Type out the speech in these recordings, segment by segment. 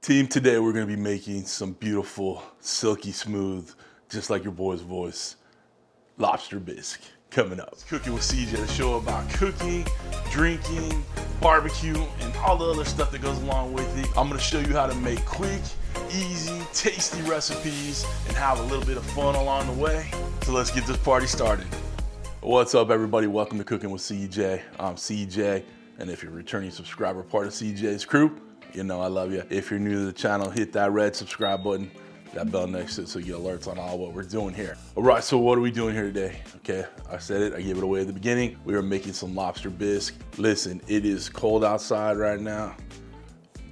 Team, today we're gonna be making some beautiful, silky smooth, just like your boy's voice, lobster bisque coming up. It's Cooking with CJ, the show about cooking, drinking, barbecue, and all the other stuff that goes along with it. I'm gonna show you how to make quick, easy, tasty recipes and have a little bit of fun along the way. So let's get this party started. What's up, everybody? Welcome to Cooking with CJ. I'm CJ, and if you're a returning subscriber, part of CJ's crew, you know I love you. If you're new to the channel, hit that red subscribe button, that bell next to it so you get alerts on all what we're doing here. All right, so what are we doing here today? Okay, I said it, I gave it away at the beginning. We are making some lobster bisque. Listen, it is cold outside right now.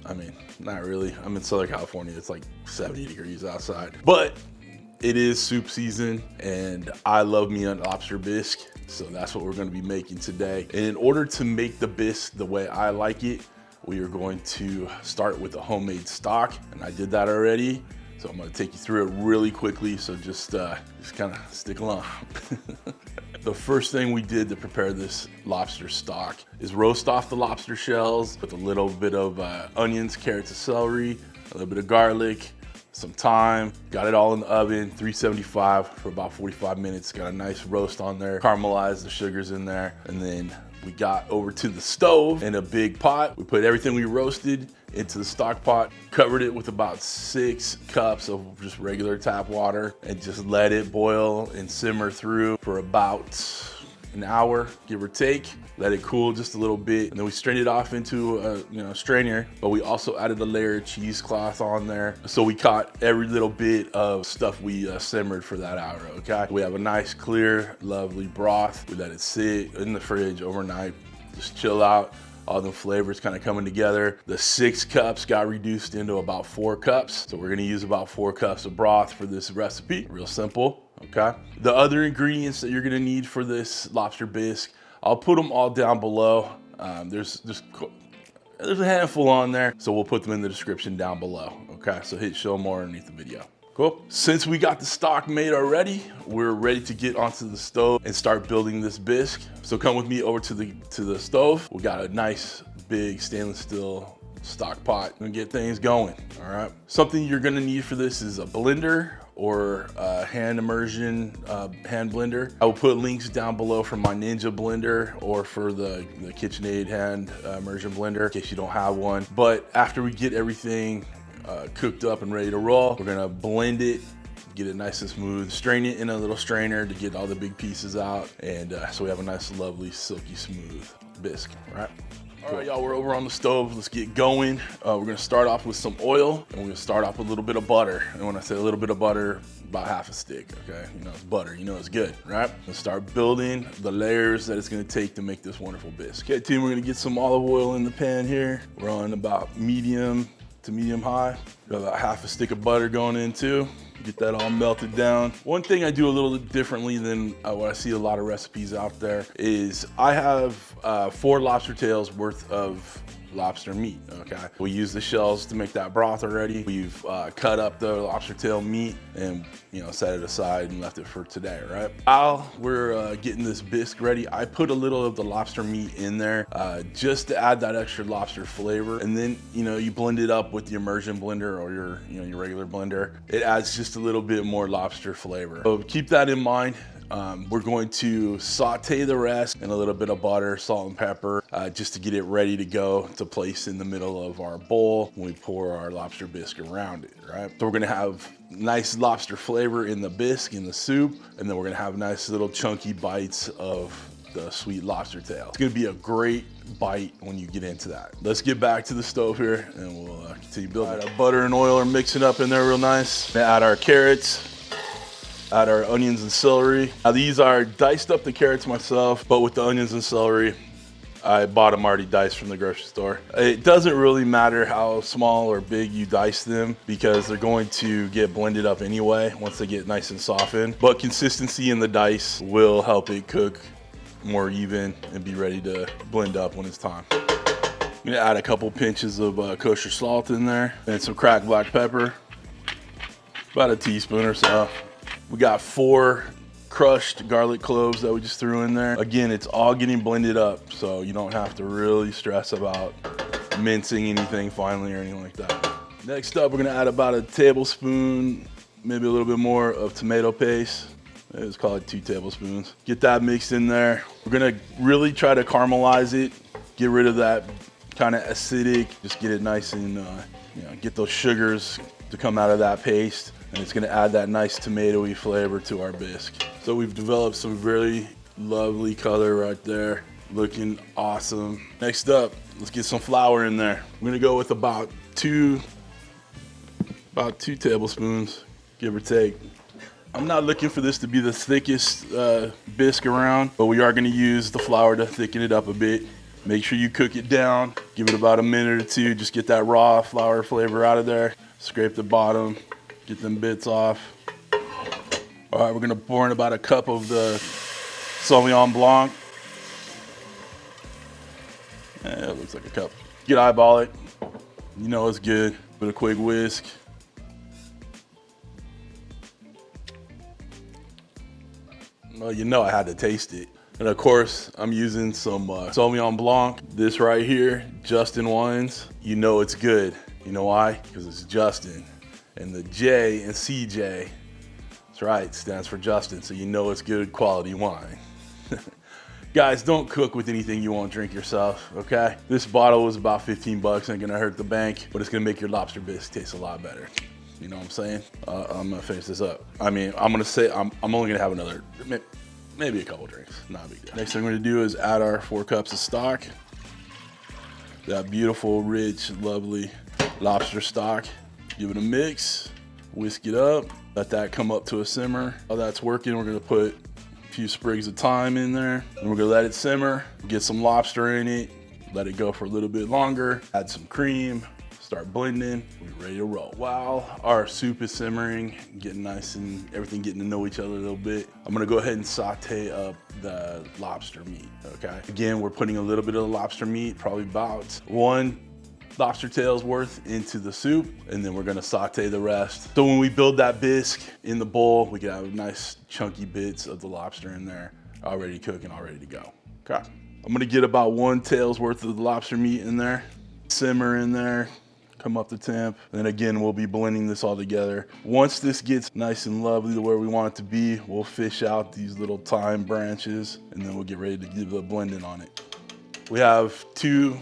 I mean, not really. I'm in Southern California. It's like 70 degrees outside. But it is soup season, and I love me a lobster bisque. So that's what we're gonna be making today. And in order to make the bisque the way I like it, we are going to start with a homemade stock, and I did that already. So I'm gonna take you through it really quickly, so just kind of stick along. The first thing we did to prepare this lobster stock is roast off the lobster shells with a little bit of onions, carrots, and celery, a little bit of garlic, some thyme. Got it all in the oven, 375 for about 45 minutes. Got a nice roast on there, caramelized the sugars in there, and then we got over to the stove in a big pot. We put everything we roasted into the stock pot, covered it with about 6 cups of just regular tap water, and just let it boil and simmer through for about an hour, give or take. Let it cool just a little bit, and then we strained it off into a strainer. But we also added a layer of cheesecloth on there, so we caught every little bit of stuff we simmered for that hour. Okay, we have a nice, clear, lovely broth. We let it sit in the fridge overnight, just chill out. All the flavors kind of coming together. The 6 cups got reduced into about 4 cups. So we're gonna use about 4 cups of broth for this recipe. Real simple, okay? The other ingredients that you're gonna need for this lobster bisque, I'll put them all down below. There's a handful on there, so we'll put them in the description down below, okay? So hit show more underneath the video. Cool. Since we got the stock made already, we're ready to get onto the stove and start building this bisque. So come with me over to the stove. We got a nice big stainless steel stock pot and get things going. All right. Something you're gonna need for this is a blender or a hand immersion hand blender. I will put links down below for my Ninja blender or for the KitchenAid hand immersion blender in case you don't have one. But after we get everything cooked up and ready to roll, we're gonna blend it, get it nice and smooth, strain it in a little strainer to get all the big pieces out, and so we have a nice, lovely, silky smooth bisque. All right, y'all, we're over on the stove. Let's get going. We're gonna start off with some oil, and we're gonna start off with a little bit of butter. And when I say a little bit of butter, about half a stick, okay? You know, it's butter, you know it's good, right? Let's start building the layers that it's gonna take to make this wonderful bisque. Okay, team, we're gonna get some olive oil in the pan here. We're on about medium to medium high. Got about half a stick of butter going in too. Get that all melted down. One thing I do a little differently than what I see a lot of recipes out there is I have 4 lobster tails worth of lobster meat, okay? We use the shells to make that broth already. We've cut up the lobster tail meat and, you know, set it aside and left it for today, right? While we're getting this bisque ready, I put a little of the lobster meat in there just to add that extra lobster flavor. And then, you know, you blend it up with the immersion blender or your regular blender. It adds just a little bit more lobster flavor. So keep that in mind. We're going to saute the rest in a little bit of butter, salt, and pepper, just to get it ready to go to place in the middle of our bowl when we pour our lobster bisque around it, right? So we're gonna have nice lobster flavor in the bisque, in the soup, and then we're gonna have nice little chunky bites of the sweet lobster tail. It's gonna be a great bite when you get into that. Let's get back to the stove here and we'll continue building. All right, our butter and oil are mixing up in there real nice. Add our carrots. Add our onions and celery. Now these are diced up the carrots myself, but with the onions and celery, I bought them already diced from the grocery store. It doesn't really matter how small or big you dice them because they're going to get blended up anyway once they get nice and softened. But consistency in the dice will help it cook more even and be ready to blend up when it's time. I'm gonna add a couple pinches of kosher salt in there and some cracked black pepper, about a teaspoon or so. We got 4 crushed garlic cloves that we just threw in there. Again, it's all getting blended up, so you don't have to really stress about mincing anything finely or anything like that. Next up, we're gonna add about a tablespoon, maybe a little bit more of tomato paste. Let's call it 2 tablespoons. Get that mixed in there. We're gonna really try to caramelize it, get rid of that kind of acidic, just get it nice and, get those sugars to come out of that paste. And it's gonna add that nice tomatoey flavor to our bisque. So we've developed some really lovely color right there. Looking awesome. Next up, let's get some flour in there. I'm gonna go with about two tablespoons, give or take. I'm not looking for this to be the thickest bisque around, but we are gonna use the flour to thicken it up a bit. Make sure you cook it down. Give it about a minute or two, just get that raw flour flavor out of there. Scrape the bottom, get them bits off. All right, we're gonna pour in about a cup of the Sauvignon Blanc. Yeah, it looks like a cup. You can eyeball it. You know it's good. With a quick whisk. Well, you know I had to taste it. And of course, I'm using some Sauvignon Blanc. This right here, Justin Wines. You know it's good. You know why? Because it's Justin. And the J in CJ, that's right, stands for Justin. So you know it's good quality wine. Guys, don't cook with anything you won't drink yourself, okay? This bottle was about 15 bucks, ain't gonna hurt the bank, but it's gonna make your lobster bisque taste a lot better. You know what I'm saying? I'm gonna finish this up. I mean, I'm gonna say I'm only gonna have another, maybe a couple drinks, not a big deal. Next thing we're gonna do is add our 4 cups of stock. That beautiful, rich, lovely lobster stock. Give it a mix, whisk it up, let that come up to a simmer. While that's working, we're gonna put a few sprigs of thyme in there, and we're gonna let it simmer, get some lobster in it, let it go for a little bit longer, add some cream, start blending, we're ready to roll. While our soup is simmering, getting nice and everything getting to know each other a little bit, I'm gonna go ahead and saute up the lobster meat, okay? Again, we're putting a little bit of the lobster meat, probably about 1 lobster tail's worth into the soup, and then we're gonna saute the rest. So when we build that bisque in the bowl, we can have nice chunky bits of the lobster in there, already cooking, all ready to go, okay? I'm gonna get about 1 tail's worth of the lobster meat in there, simmer in there, come up to temp. And then again, we'll be blending this all together. Once this gets nice and lovely to where we want it to be, we'll fish out these little thyme branches, and then we'll get ready to give the blending on it. We have 2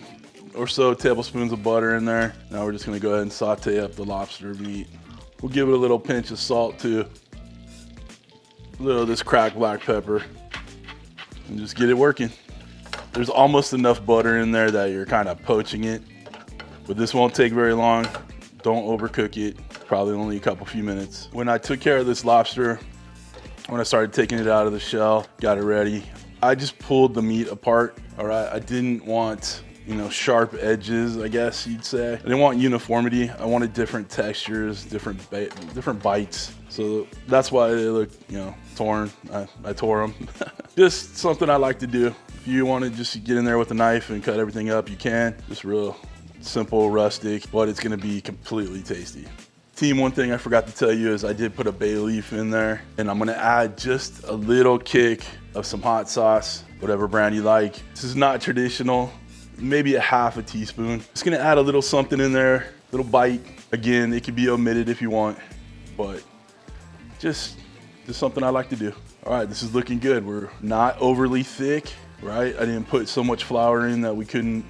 or so tablespoons of butter in there. Now we're just gonna go ahead and saute up the lobster meat. We'll give it a little pinch of salt too. A little of this cracked black pepper, and just get it working. There's almost enough butter in there that you're kind of poaching it, but this won't take very long. Don't overcook it, probably only a few minutes. When I took care of this lobster, when I started taking it out of the shell, got it ready, I just pulled the meat apart, all right? I didn't want, sharp edges, I guess you'd say. I didn't want uniformity. I wanted different textures, different bites. So that's why they look, torn. I tore them. Just something I like to do. If you want to just get in there with a knife and cut everything up, you can. Just real simple, rustic, but it's gonna be completely tasty. Team, one thing I forgot to tell you is I did put a bay leaf in there, and I'm gonna add just a little kick of some hot sauce, whatever brand you like. This is not traditional, maybe a half a teaspoon. Just gonna add a little something in there, little bite. Again, it can be omitted if you want, but just something I like to do. All right, this is looking good. We're not overly thick, right? I didn't put so much flour in that we couldn't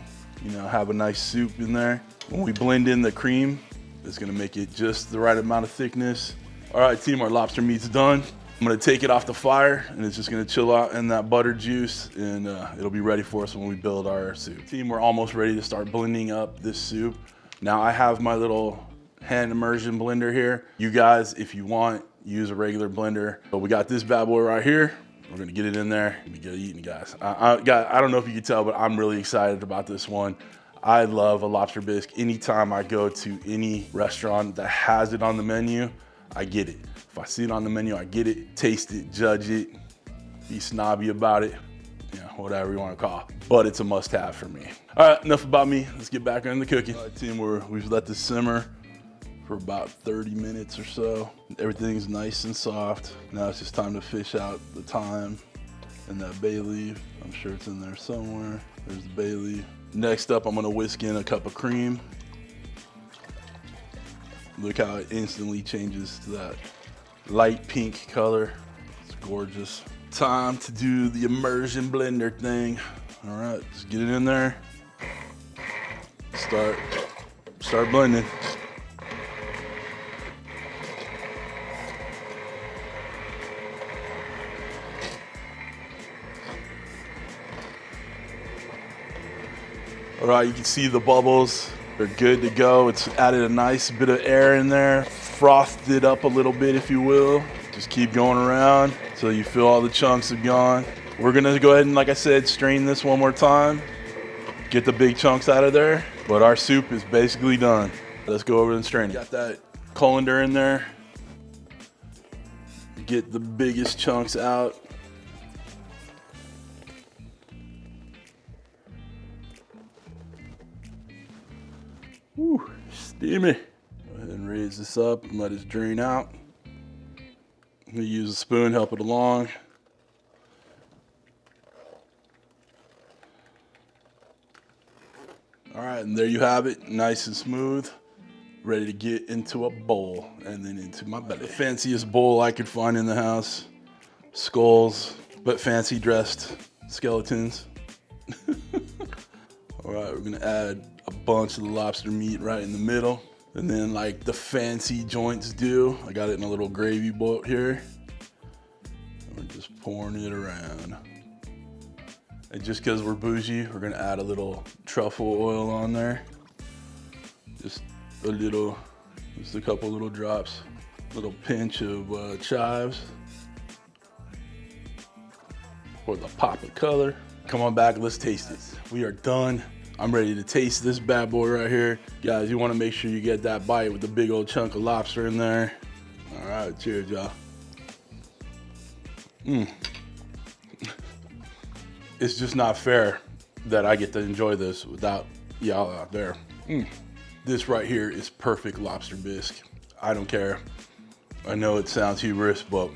have a nice soup in there. When we blend in the cream, it's gonna make it just the right amount of thickness. All right, team, our lobster meat's done. I'm gonna take it off the fire, and it's just gonna chill out in that butter juice, and it'll be ready for us when we build our soup. Team, we're almost ready to start blending up this soup. Now I have my little hand immersion blender here. You guys, if you want, use a regular blender. But we got this bad boy right here. We're gonna get it in there and get it eating, guys. I don't know if you can tell, but I'm really excited about this one. I love a lobster bisque. Anytime I go to any restaurant that has it on the menu, I get it. If I see it on the menu, I get it, taste it, judge it, be snobby about it, whatever you wanna call it. But it's a must-have for me. All right, enough about me. Let's get back into the cooking. All right, team, we've let this simmer for about 30 minutes or so. Everything's nice and soft. Now it's just time to fish out the thyme and that bay leaf. I'm sure it's in there somewhere. There's the bay leaf. Next up, I'm gonna whisk in a cup of cream. Look how it instantly changes to that light pink color. It's gorgeous. Time to do the immersion blender thing. All right, just get it in there. Start blending. All right, you can see the bubbles. They're good to go. It's added a nice bit of air in there. Frothed it up a little bit, if you will. Just keep going around until you feel all the chunks have gone. We're gonna go ahead and, like I said, strain this one more time. Get the big chunks out of there. But our soup is basically done. Let's go over and strain it. Got that colander in there. Get the biggest chunks out. Whew, steamy. Go ahead and raise this up and let it drain out. I'm gonna use a spoon, help it along. All right, and there you have it, nice and smooth. Ready to get into a bowl and then into my belly. The fanciest bowl I could find in the house. Skulls, but fancy dressed skeletons. All right, we're gonna add a bunch of the lobster meat right in the middle. And then like the fancy joints do, I got it in a little gravy boat here. And we're just pouring it around. And just because we're bougie, we're gonna add a little truffle oil on there. Just a little, just a couple little drops. Little pinch of chives. For the pop of color. Come on back, let's taste it. We are done. I'm ready to taste this bad boy right here. Guys, you wanna make sure you get that bite with the big old chunk of lobster in there. All right, cheers, y'all. It's just not fair that I get to enjoy this without y'all out there. This right here is perfect lobster bisque. I don't care. I know it sounds hubris, but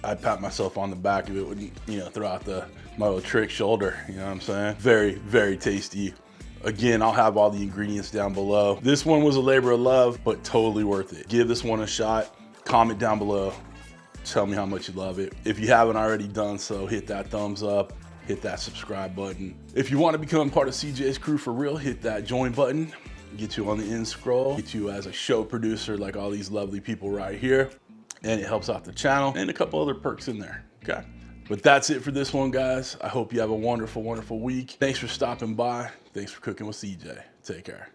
I pat myself on the back if it wouldn't, throw out my little trick shoulder, you know what I'm saying? Very, very tasty. Again, I'll have all the ingredients down below. This one was a labor of love, but totally worth it. Give this one a shot. Comment down below. Tell me how much you love it. If you haven't already done so, hit that thumbs up, hit that subscribe button. If you want to become part of CJ's crew for real, hit that join button. Get you on the end scroll, get you as a show producer like all these lovely people right here. And it helps out the channel and a couple other perks in there, okay? But that's it for this one, guys. I hope you have a wonderful, wonderful week. Thanks for stopping by. Thanks for cooking with CJ. Take care.